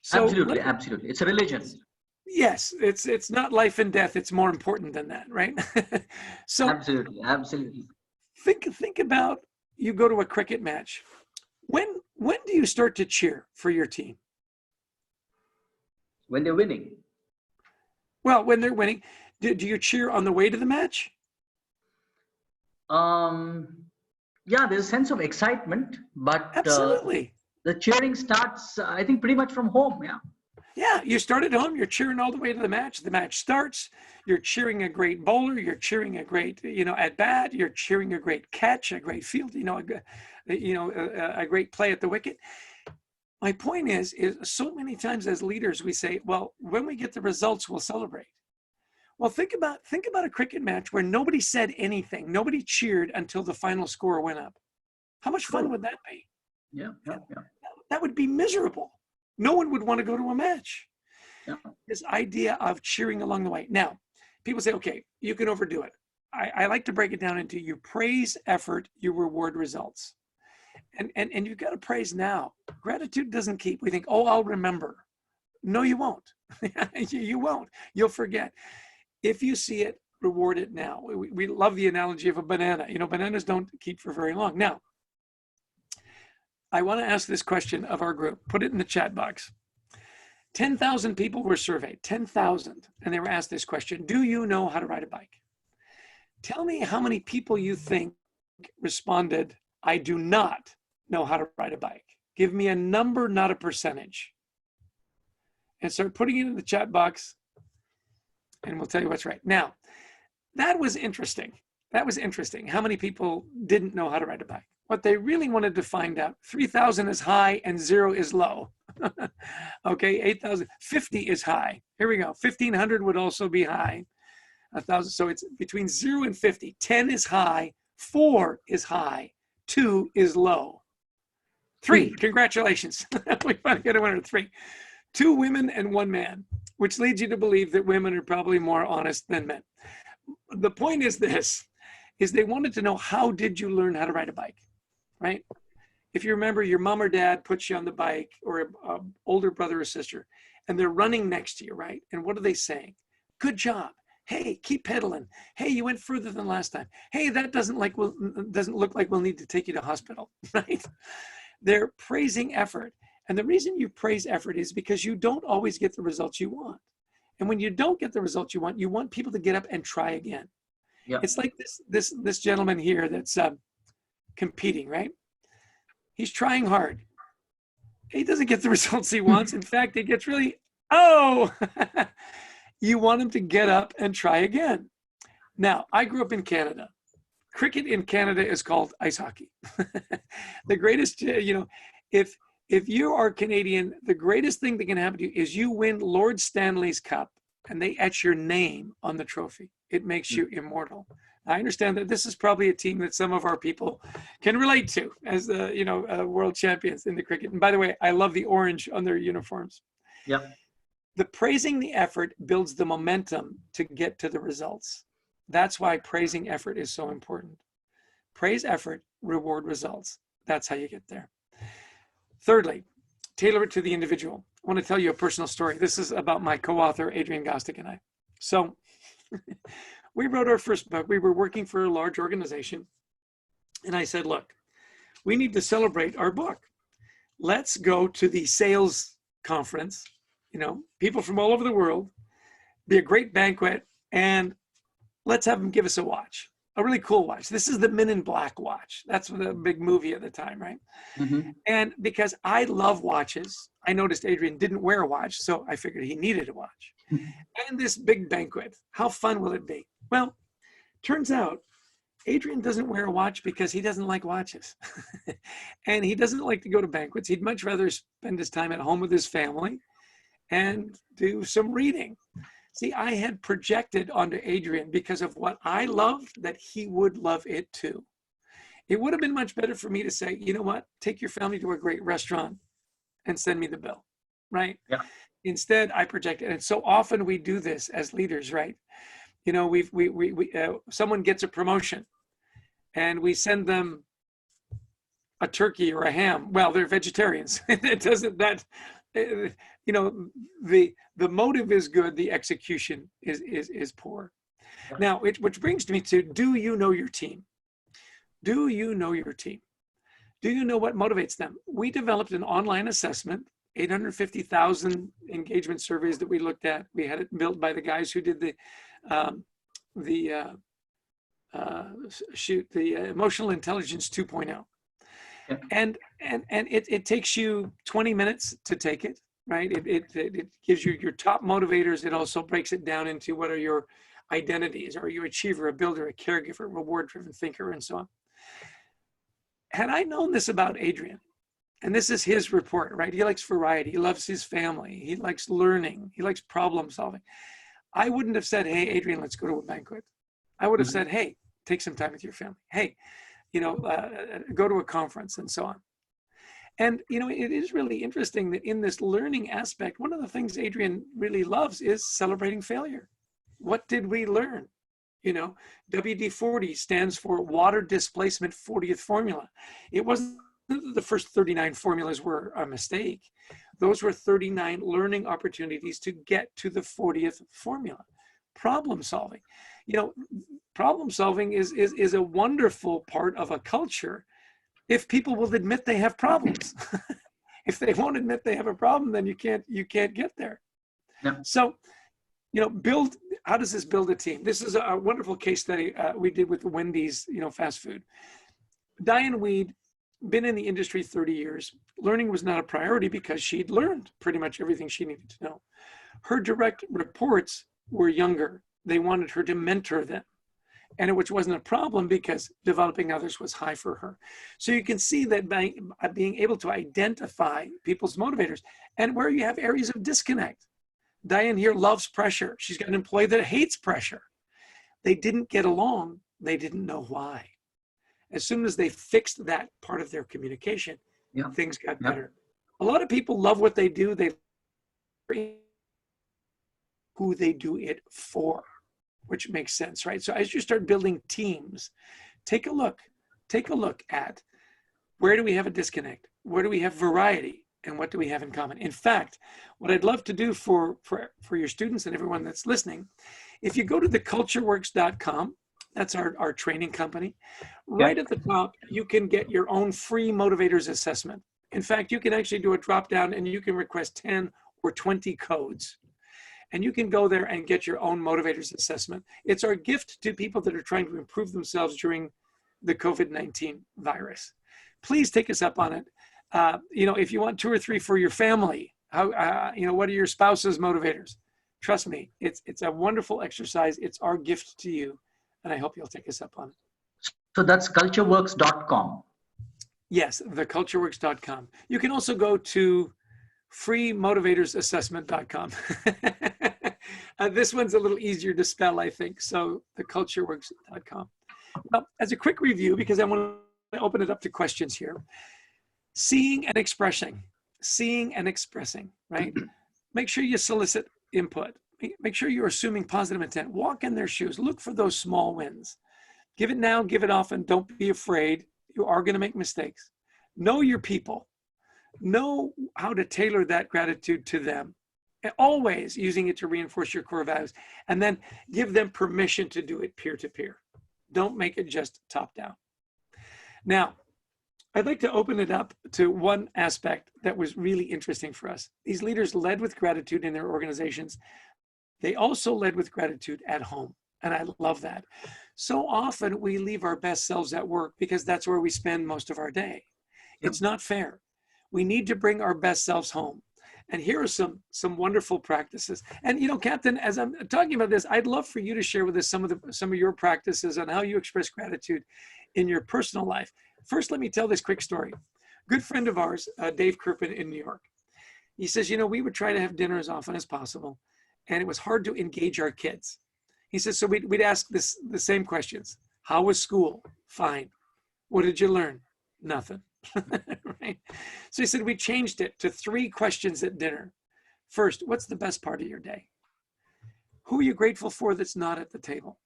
So absolutely. It's a religion. Yes, it's not life and death. It's more important than that, right? So absolutely. Think about, you go to a cricket match. When do you start to cheer for your team? When they're winning. Well, when they're winning, do you cheer on the way to the match? Yeah, there's a sense of excitement, but absolutely. The cheering starts, I think, pretty much from home. Yeah. Yeah, you start at home, you're cheering all the way to the match. The match starts, you're cheering a great bowler, you're cheering a great, at bat, you're cheering a great catch, a great field, a great play at the wicket. My point is so many times as leaders, we say, well, when we get the results, we'll celebrate. Well, think about a cricket match where nobody said anything. Nobody cheered until the final score went up. How much fun would that be? Yeah. That would be miserable. No one would want to go to a match. Yeah. This idea of cheering along the way. Now, people say, okay, you can overdo it. I like to break it down into you praise effort, you reward results. And you've got to praise now. Gratitude doesn't keep. We think, oh, I'll remember. No, you won't. You won't. You'll forget. If you see it, reward it now. We love the analogy of a banana. Bananas don't keep for very long. Now, I want to ask this question of our group. Put it in the chat box. 10,000 people were surveyed, 10,000, and they were asked this question. Do you know how to ride a bike? Tell me how many people you think responded, I do not know how to ride a bike. Give me a number, not a percentage. And start putting it in the chat box, and we'll tell you what's right. Now, that was interesting. That was interesting. How many people didn't know how to ride a bike? What they really wanted to find out, 3,000 is high and 0 is low. Okay, 8,000, 50 is high. Here we go. 1,500 would also be high. 1,000, so it's between 0 and 50. 10 is high, 4 is high, 2 is low. 3, congratulations. We finally got a winner, 3. 2 women and 1 man, which leads you to believe that women are probably more honest than men. The point is this, is they wanted to know, how did you learn how to ride a bike, right? If you remember, your mom or dad puts you on the bike, or an older brother or sister, and they're running next to you, right? And what are they saying? Good job. Hey, keep pedaling. Hey, you went further than last time. Hey, that doesn't look like we'll need to take you to hospital, right? They're praising effort. And the reason you praise effort is because you don't always get the results you want. And when you don't get the results you want people to get up and try again. Yeah. It's like this gentleman here that's competing, right? He's trying hard. He doesn't get the results he wants. In fact, he gets really, you want him to get up and try again. Now, I grew up in Canada. Cricket in Canada is called ice hockey. The greatest, if you are Canadian, the greatest thing that can happen to you is you win Lord Stanley's Cup and they etch your name on the trophy. It makes you immortal. I understand that this is probably a team that some of our people can relate to as the world champions in the cricket. And by the way, I love the orange on their uniforms. Yeah. The praising the effort builds the momentum to get to the results. That's why praising effort is so important. Praise effort, reward results. That's how you get there. Thirdly, tailor it to the individual. I want to tell you a personal story. This is about my co-author, Adrian Gostick, and I. So we wrote our first book. We were working for a large organization. And I said, look, we need to celebrate our book. Let's go to the sales conference, people from all over the world, be a great banquet, and let's have them give us a watch. A really cool watch. This is the Men in Black watch. That's the big movie at the time, right? Mm-hmm. And because I love watches, I noticed Adrian didn't wear a watch, so I figured he needed a watch. Mm-hmm. And this big banquet, how fun will it be? Well, turns out Adrian doesn't wear a watch because he doesn't like watches. And he doesn't like to go to banquets. He'd much rather spend his time at home with his family and do some reading. See, I had projected onto Adrian because of what I loved that he would love it too. It would have been much better for me to say, you know what, take your family to a great restaurant and send me the bill, right? Yeah. Instead, I projected, and so often we do this as leaders, right? Someone gets a promotion and we send them a turkey or a ham. Well, they're vegetarians. It doesn't, the motive is good, the execution is poor. Now, which brings me to, do you know your team? Do you know your team? Do you know what motivates them? We developed an online assessment, 850,000 engagement surveys that we looked at. We had it built by the guys who did the Emotional Intelligence 2.0. Yeah. And it takes you 20 minutes to take it. Right? It gives you your top motivators. It also breaks it down into what are your identities. Are you an achiever, a builder, a caregiver, reward-driven thinker, and so on. Had I known this about Adrian, and this is his report, right? He likes variety. He loves his family. He likes learning. He likes problem solving. I wouldn't have said, hey, Adrian, let's go to a banquet. I would have said, hey, take some time with your family. Hey, go to a conference and so on. And, it is really interesting that in this learning aspect, one of the things Adrian really loves is celebrating failure. What did we learn? WD-40 stands for Water Displacement 40th Formula. It wasn't that the first 39 formulas were a mistake. Those were 39 learning opportunities to get to the 40th formula. Problem solving. Problem solving is a wonderful part of a culture if people will admit they have problems. If they won't admit they have a problem, then you can't get there. Yeah. So, how does this build a team? This is a wonderful case study we did with Wendy's, fast food. Diane Weed, been in the industry 30 years. Learning was not a priority because she'd learned pretty much everything she needed to know. Her direct reports were younger. They wanted her to mentor them. And which wasn't a problem because developing others was high for her. So you can see that by being able to identify people's motivators and where you have areas of disconnect. Diane here loves pressure. She's got an employee that hates pressure. They didn't get along. They didn't know why. As soon as they fixed that part of their communication, things got better. A lot of people love what they do. They who they do it for, which makes sense, right? So as you start building teams, take a look at where do we have a disconnect? Where do we have variety? And what do we have in common? In fact, what I'd love to do for your students and everyone that's listening, if you go to thecultureworks.com, that's our training company, right at the top, you can get your own free motivators assessment. In fact, you can actually do a drop down and you can request 10 or 20 codes. And you can go there and get your own motivators assessment. It's our gift to people that are trying to improve themselves during the COVID-19 virus. Please take us up on it. If you want 2 or 3 for your family, what are your spouse's motivators? Trust me, it's a wonderful exercise. It's our gift to you. And I hope you'll take us up on it. So that's cultureworks.com. Yes, thecultureworks.com. You can also go to freemotivatorsassessment.com. This one's a little easier to spell, I think. So thecultureworks.com. Well, as a quick review, because I want to open it up to questions here. Seeing and expressing, right? Make sure you solicit input. Make sure you're assuming positive intent. Walk in their shoes. Look for those small wins. Give it now, give it often. Don't be afraid. You are going to make mistakes. Know your people. Know how to tailor that gratitude to them. And always using it to reinforce your core values. And then give them permission to do it peer-to-peer. Don't make it just top-down. Now, I'd like to open it up to one aspect that was really interesting for us. These leaders led with gratitude in their organizations. They also led with gratitude at home. And I love that. So often we leave our best selves at work because that's where we spend most of our day. It's not fair. We need to bring our best selves home. And here are some wonderful practices. And Captain, as I'm talking about this, I'd love for you to share with us some of your practices on how you express gratitude in your personal life. First, let me tell this quick story. Good friend of ours, Dave Kirpin in New York. He says, we would try to have dinner as often as possible, and it was hard to engage our kids. He says, so we'd ask the same questions. How was school? Fine. What did you learn? Nothing. Right? So he said, we changed it to 3 questions at dinner. First, what's the best part of your day? Who are you grateful for that's not at the table?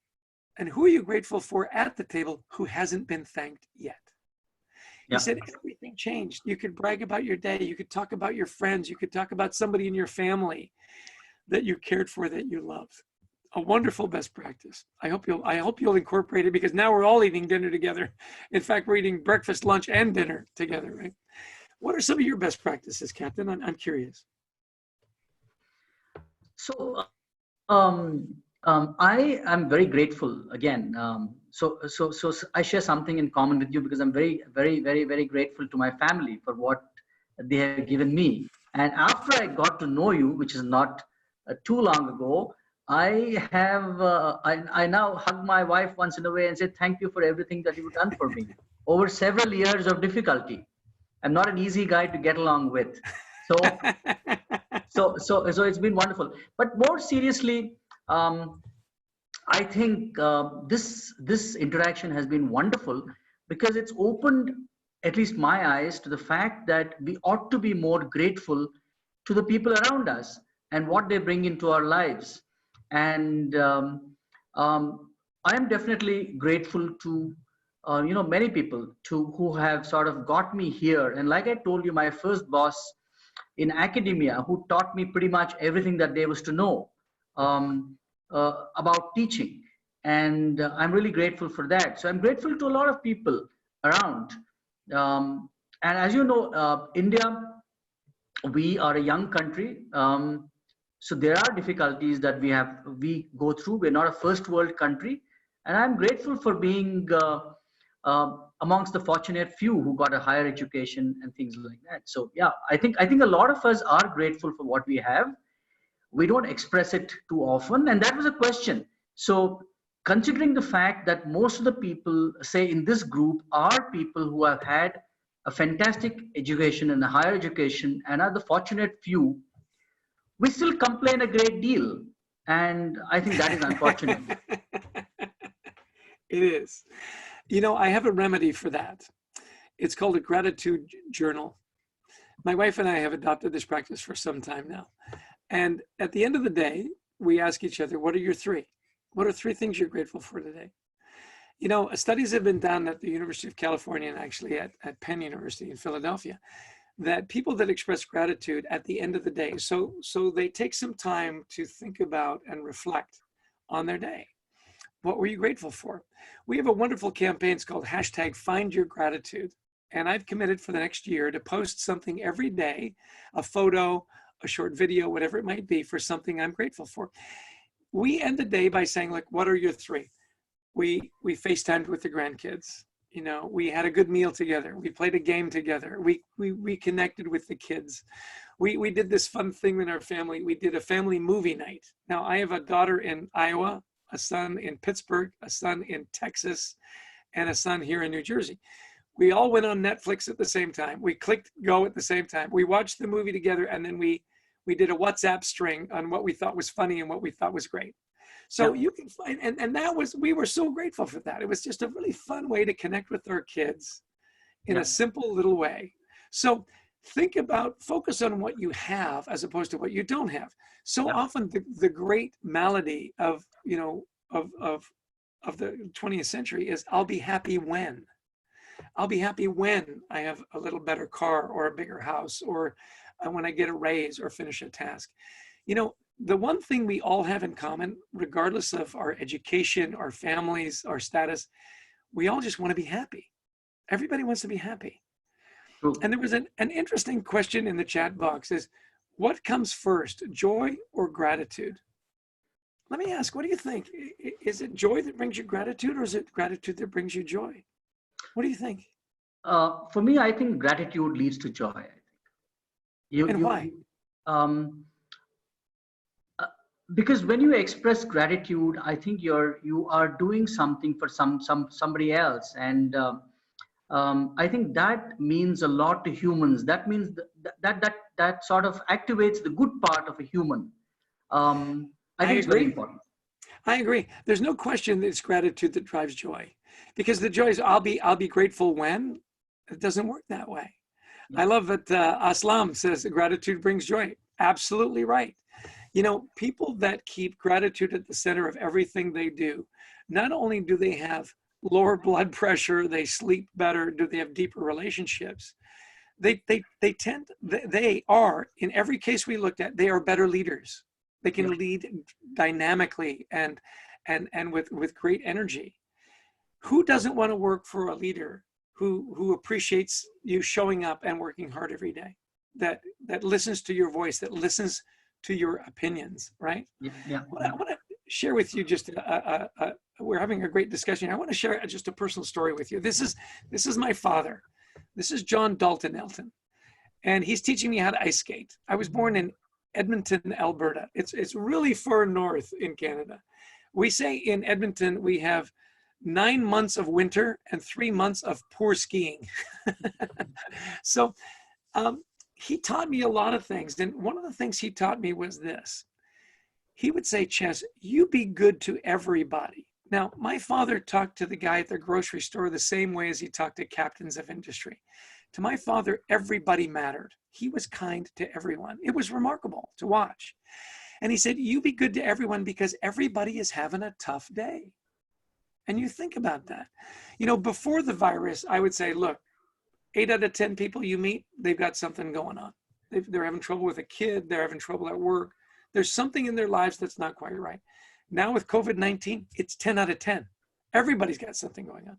And who are you grateful for at the table who hasn't been thanked yet? He said, everything changed. You could brag about your day. You could talk about your friends. You could talk about somebody in your family that you cared for, that you loved. A wonderful best practice. I hope you'll incorporate it, because now we're all eating dinner together. In fact, we're eating breakfast, lunch, and dinner together, right? What are some of your best practices, Captain? I'm curious. So I am very grateful again. So I share something in common with you, because I'm very, very, very, very grateful to my family for what they have given me. And after I got to know you, which is not too long ago, I have I now hug my wife once in a way and say thank you for everything that you've done for me over several years of difficulty. I'm not an easy guy to get along with, so it's been wonderful. But more seriously, I think this interaction has been wonderful, because it's opened at least my eyes to the fact that we ought to be more grateful to the people around us and what they bring into our lives. And I am definitely grateful to many people who have sort of got me here. And like I told you, my first boss in academia, who taught me pretty much everything that there was to know about teaching. And I'm really grateful for that. So I'm grateful to a lot of people around. And as you know, India, we are a young country. So there are difficulties that we go through. We're not a first world country. And I'm grateful for being amongst the fortunate few who got a higher education and things like that. So yeah, I think a lot of us are grateful for what we have. We don't express it too often, and that was a question. So considering the fact that most of the people, say in this group, are people who have had a fantastic education and a higher education and are the fortunate few, we still complain a great deal, and I think that is unfortunate. It is. You know, I have a remedy for that. It's called a gratitude journal. My wife and I have adopted this practice for some time now. And at the end of the day, we ask each other, what are your three? What are three things you're grateful for today? You know, studies have been done at the University of California and actually at Penn University in Philadelphia, that people that express gratitude at the end of the day, so they take some time to think about and reflect on their day. What were you grateful for? We have a wonderful campaign. It's called #FindYourGratitude. And I've committed for the next year to post something every day, a photo, a short video, whatever it might be, for something I'm grateful for. We end the day by saying, like, what are your three? We FaceTimed with the grandkids. You know, we had a good meal together. We played a game together. We connected with the kids. We did this fun thing in our family. We did a family movie night. Now, I have a daughter in Iowa, a son in Pittsburgh, a son in Texas, and a son here in New Jersey. We all went on Netflix at the same time. We clicked go at the same time. We watched the movie together, and then we did a WhatsApp string on what we thought was funny and what we thought was great. So you can find, and that was, we were so grateful for that. It was just a really fun way to connect with our kids in a simple little way. So think about, focus on what you have as opposed to what you don't have. So often the great malady of, you know, of the 20th century is, I'll be happy when. I'll be happy when I have a little better car or a bigger house, or when I get a raise or finish a task. You know, the one thing we all have in common, regardless of our education, our families, our status, we all just want to be happy. Everybody wants to be happy. True. And there was an interesting question in the chat box is, what comes first, joy or gratitude? Let me ask, what do you think? Is it joy that brings you gratitude, or is it gratitude that brings you joy? What do you think? For me, I think gratitude leads to joy. I think. Why? Because when you express gratitude, I think you are doing something for somebody else, and I think that means a lot to humans. That means that sort of activates the good part of a human. I think it's very important. I agree. There's no question that it's gratitude that drives joy, because the joy is I'll be grateful when. It doesn't work that way. I love that Aslam says that gratitude brings joy. Absolutely right. You know, people that keep gratitude at the center of everything they do, not only do they have lower blood pressure, they sleep better, do they have deeper relationships, they are, in every case we looked at, they are better leaders. They can lead dynamically and with great energy. Who doesn't want to work for a leader who appreciates you showing up and working hard every day, that listens to your voice, that listens to your opinions, right? Yeah. I want to share with you just we're having a great discussion. I want to share just a personal story with you. This is my father. This is John Dalton Elton, and he's teaching me how to ice skate. I was born in Edmonton, Alberta. It's really far north in Canada. We say in Edmonton we have 9 months of winter and 3 months of poor skiing. So he taught me a lot of things. And one of the things he taught me was this. He would say, Chess, you be good to everybody. Now, my father talked to the guy at the grocery store the same way as he talked to captains of industry. To my father, everybody mattered. He was kind to everyone. It was remarkable to watch. And he said, you be good to everyone because everybody is having a tough day. And you think about that. You know, before the virus, I would say, look, 8 out of 10 people you meet, they've got something going on. They're having trouble with a kid. They're having trouble at work. There's something in their lives that's not quite right. Now with COVID-19, it's 10 out of 10. Everybody's got something going on.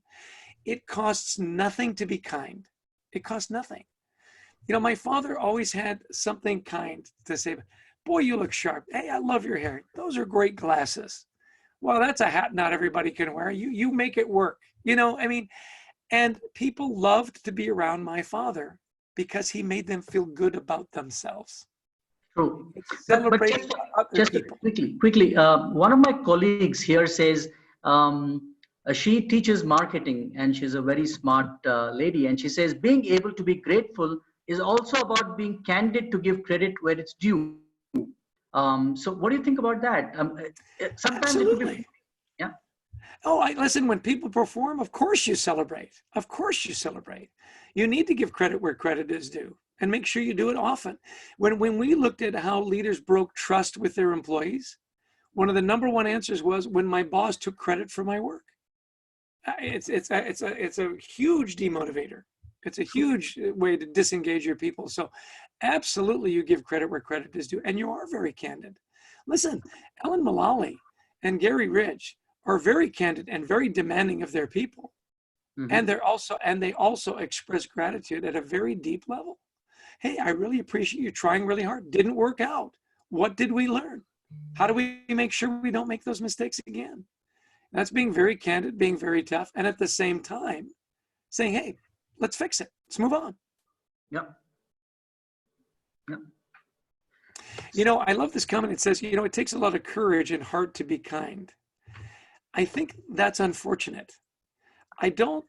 It costs nothing to be kind. It costs nothing. You know, my father always had something kind to say. Boy, you look sharp. Hey, I love your hair. Those are great glasses. Well, that's a hat not everybody can wear. You make it work. You know, I mean, And people loved to be around my father because he made them feel good about themselves. True. Celebrate other people. Quickly, one of my colleagues here says she teaches marketing and she's a very smart lady. And she says being able to be grateful is also about being candid to give credit where it's due. So what do you think about that? Sometimes Absolutely. it could be, yeah. Oh, listen, when people perform, of course you celebrate. Of course you celebrate. You need to give credit where credit is due and make sure you do it often. When we looked at how leaders broke trust with their employees, one of the #1 answers was when my boss took credit for my work. It's a huge demotivator. It's a huge way to disengage your people. So absolutely you give credit where credit is due. And you are very candid. Listen, Ellen Mullally and Gary Ridge are very candid and very demanding of their people. Mm-hmm. And they also express gratitude at a very deep level. Hey, I really appreciate you trying really hard. Didn't work out. What did we learn? How do we make sure we don't make those mistakes again? That's being very candid, being very tough, and at the same time saying, hey, let's fix it. Let's move on. Yep. Yep. You know, I love this comment. It says, you know, it takes a lot of courage and heart to be kind. I think that's unfortunate. I don't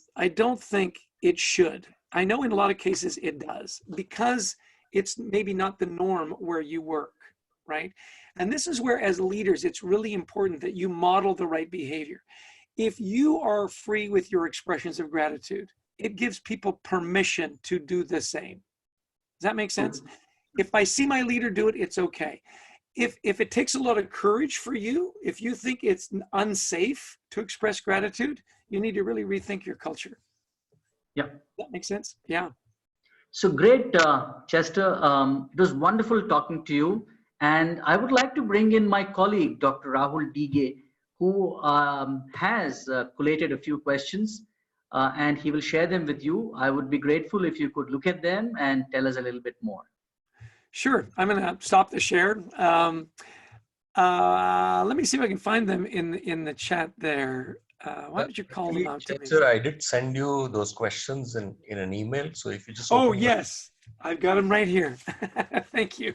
think it should. I know in a lot of cases it does because it's maybe not the norm where you work, right? And this is where, as leaders, it's really important that you model the right behavior. If you are free with your expressions of gratitude, it gives people permission to do the same. Does that make sense? If I see my leader do it, it's okay. If it takes a lot of courage for you, if you think it's unsafe to express gratitude, you need to really rethink your culture. Yeah. That makes sense? Yeah. So great, Chester. It was wonderful talking to you. And I would like to bring in my colleague, Dr. Rahul Dige, who has collated a few questions and he will share them with you. I would be grateful if you could look at them and tell us a little bit more. Sure. I'm going to stop the share. Let me see if I can find them in the chat there. Why did you call them out to me? Sir, I did send you those questions in an email. So if you just oh yes, I've got them right here. Thank you.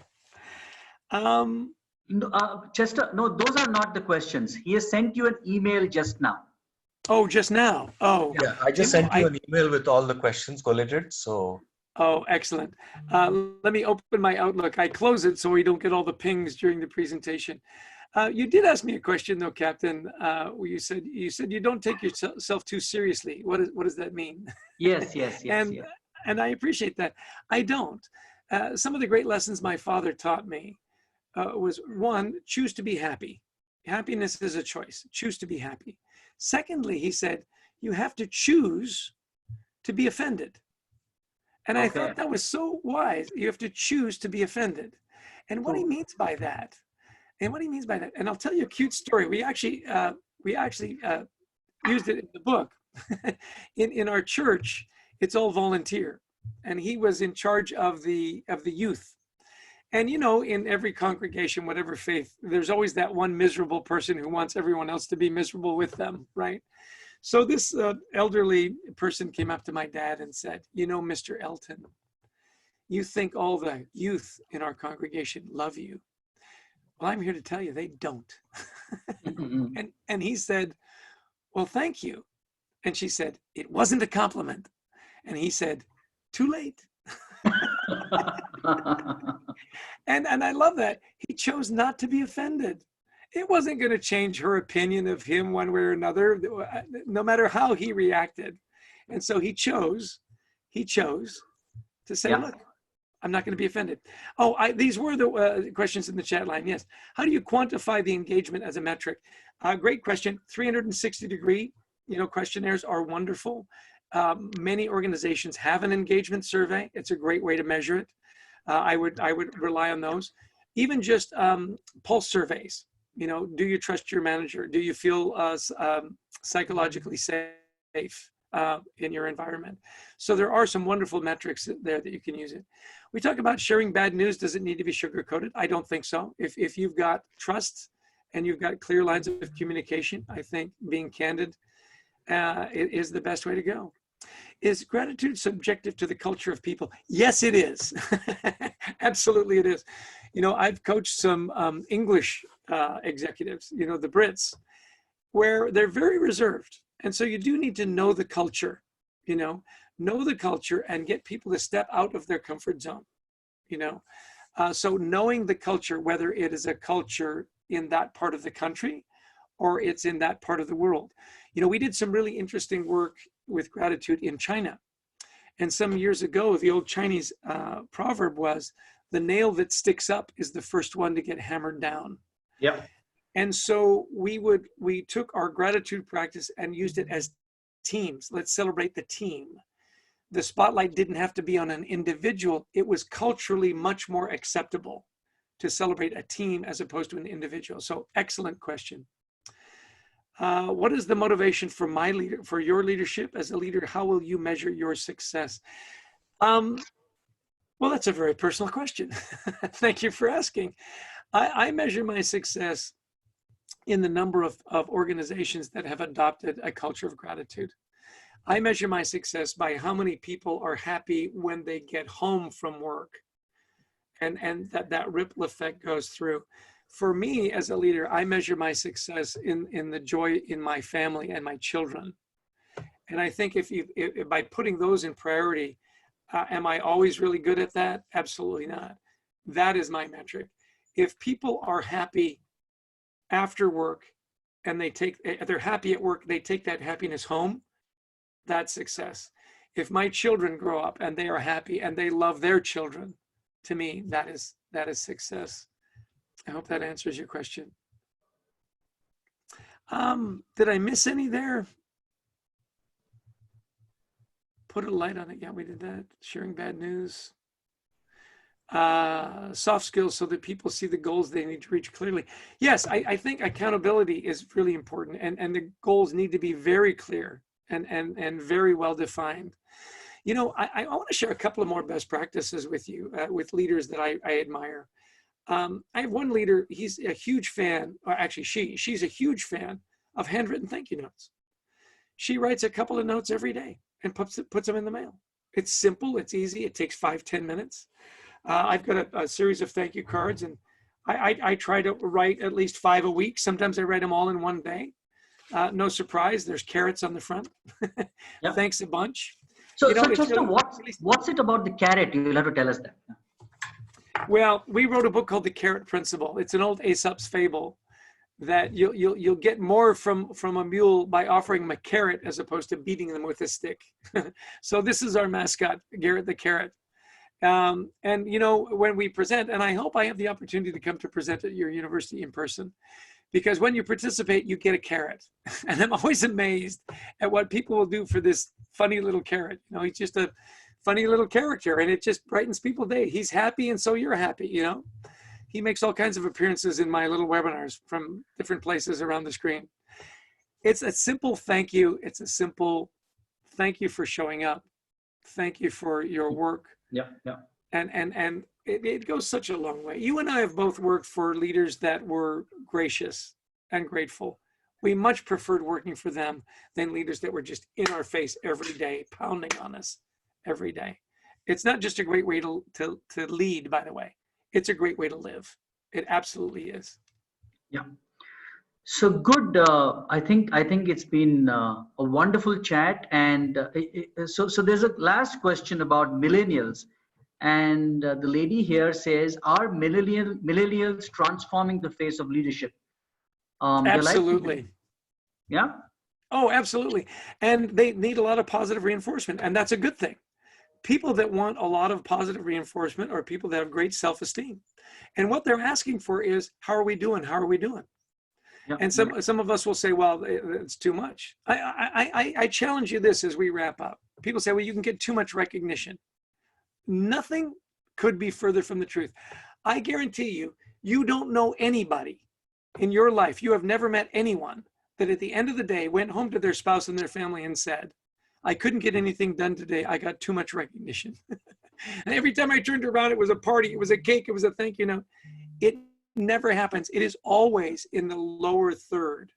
Chester, no, those are not the questions. He has sent you an email just now. Oh, just now. Oh, yeah. I just sent you an email with all the questions collated. So. Oh, excellent. Let me open my Outlook. I close it so we don't get all the pings during the presentation. You did ask me a question though, Captain. Where you said you don't take yourself too seriously. What does that mean? Yes. And I appreciate that. I don't. Some of the great lessons my father taught me was, one, choose to be happy. Happiness is a choice. Choose to be happy. Secondly, he said, you have to choose to be offended. And I thought that was so wise. You have to choose to be offended. And what he means by that, and I'll tell you a cute story. We actually used it in the book. in our church, it's all volunteer. And he was in charge of the youth. And you know, in every congregation, whatever faith, there's always that one miserable person who wants everyone else to be miserable with them, right? So this elderly person came up to my dad and said, you know, Mr. Elton, you think all the youth in our congregation love you. Well, I'm here to tell you they don't. and he said, well, thank you. And she said, it wasn't a compliment. And he said, too late. and I love that. He chose not to be offended. It wasn't going to change her opinion of him one way or another, no matter how he reacted. And so he chose to say, look, I'm not going to be offended. Oh, these were the questions in the chat line. Yes. How do you quantify the engagement as a metric? Great question. 360-degree, questionnaires are wonderful. Many organizations have an engagement survey. It's a great way to measure it. I would rely on those. Even just pulse surveys. Do you trust your manager? Do you feel psychologically safe in your environment? So there are some wonderful metrics there that you can use it. We talk about sharing bad news. Does it need to be sugar-coated? I don't think so. If you've got trust and you've got clear lines of communication, I think being candid is the best way to go. Is gratitude subjective to the culture of people? Yes, it is. Absolutely, it is. You know, I've coached some English executives, you know, the Brits, where they're very reserved. And so you do need to know the culture, you know the culture and get people to step out of their comfort zone, you know. So knowing the culture, whether it is a culture in that part of the country or it's in that part of the world. You know, we did some really interesting work with gratitude in China. And some years ago, the old Chinese proverb was, the nail that sticks up is the first one to get hammered down. Yep. And so we took our gratitude practice and used it as teams. Let's celebrate the team. The spotlight didn't have to be on an individual. It was culturally much more acceptable to celebrate a team as opposed to an individual. So excellent question. What is the motivation for your leadership as a leader? How will you measure your success? Well, that's a very personal question. Thank you for asking. I measure my success in the number of organizations that have adopted a culture of gratitude. I measure my success by how many people are happy when they get home from work, and that ripple effect goes through. For me as a leader, I measure my success in the joy in my family and my children. And I think if by putting those in priority, am I always really good at that? Absolutely not. That is my metric. If people are happy after work and they're happy at work, they take that happiness home, that's success. If my children grow up and they are happy and they love their children, to me, that is success. I hope that answers your question. Did I miss any there? Put a light on it. Yeah, we did that. Sharing bad news. Soft skills so that people see the goals they need to reach clearly. Yes, I think accountability is really important, and the goals need to be very clear and very well defined. You know, I want to share a couple of more best practices with you, with leaders that I admire. I have one leader, he's a huge fan, or actually she's a huge fan of handwritten thank you notes. She writes a couple of notes every day and puts them in the mail. It's simple, it's easy, it takes 5-10 minutes. I've got a series of thank you cards, and I try to write at least 5 a week. Sometimes I write them all in one day. No surprise, there's carrots on the front. Yep. Thanks a bunch. So, Chester, what's it about the carrot? You'll have to tell us that. Well, we wrote a book called The Carrot Principle. It's an old Aesop's fable that you'll get more from a mule by offering them a carrot as opposed to beating them with a stick. So this is our mascot, Garrett the Carrot. And you know, when we present, and I hope I have the opportunity to come to present at your university in person, because when you participate, you get a carrot. And I'm always amazed at what people will do for this funny little carrot. You know, he's just a funny little character, and it just brightens people's day. He's happy, and so you're happy, you know. He makes all kinds of appearances in my little webinars from different places around the screen. It's a simple thank you. It's a simple thank you for showing up. Thank you for your work. Yeah. And it goes such a long way. You and I have both worked for leaders that were gracious and grateful. We much preferred working for them than leaders that were just in our face every day, pounding on us every day. It's not just a great way to lead, by the way. It's a great way to live. It absolutely is. Yeah. So good. I think it's been a wonderful chat. And so there's a last question about millennials. And the lady here says, are millennials transforming the face of leadership? Absolutely. Yeah. Oh, absolutely. And they need a lot of positive reinforcement. And that's a good thing. People that want a lot of positive reinforcement are people that have great self-esteem. And what they're asking for is, how are we doing? How are we doing? Yep. And some of us will say, well, it's too much. I challenge you this as we wrap up. People say, well, you can get too much recognition. Nothing could be further from the truth. I guarantee you, you don't know anybody in your life. You have never met anyone that at the end of the day went home to their spouse and their family and said, I couldn't get anything done today. I got too much recognition. And every time I turned around, it was a party, it was a cake, it was a thank you note. It never happens. It is always in the lower third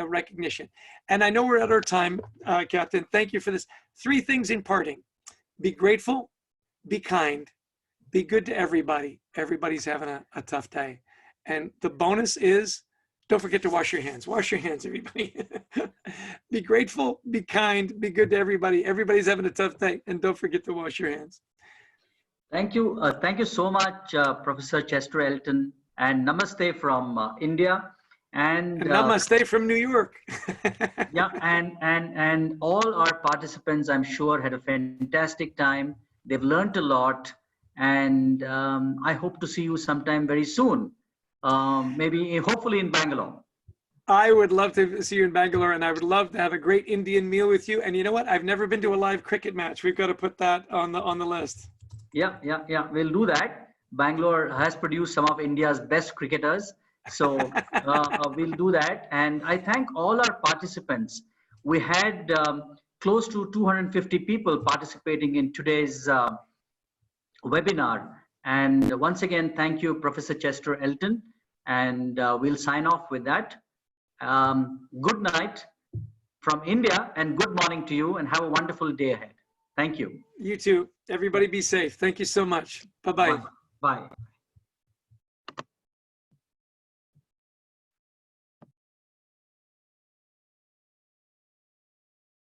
recognition. And I know we're at our time, Captain. Thank you for this. 3 things in parting. Be grateful, be kind, be good to everybody. Everybody's having a tough day. And the bonus is, don't forget to wash your hands. Wash your hands, everybody. Be grateful, be kind, be good to everybody. Everybody's having a tough day. And don't forget to wash your hands. Thank you. Thank you so much, Professor Chester Elton, and namaste from India. And namaste from New York. Yeah, and all our participants, I'm sure, had a fantastic time. They've learned a lot, and I hope to see you sometime very soon. Maybe, hopefully in Bangalore. I would love to see you in Bangalore, and I would love to have a great Indian meal with you. And you know what? I've never been to a live cricket match. We've got to put that on the list. Yeah. We'll do that. Bangalore has produced some of India's best cricketers. So we'll do that. And I thank all our participants. We had close to 250 people participating in today's webinar. And once again, thank you, Professor Chester Elton. And we'll sign off with that. Good night from India, and good morning to you, and have a wonderful day ahead. Thank you. You too. Everybody be safe. Thank you so much. Bye-bye. Bye.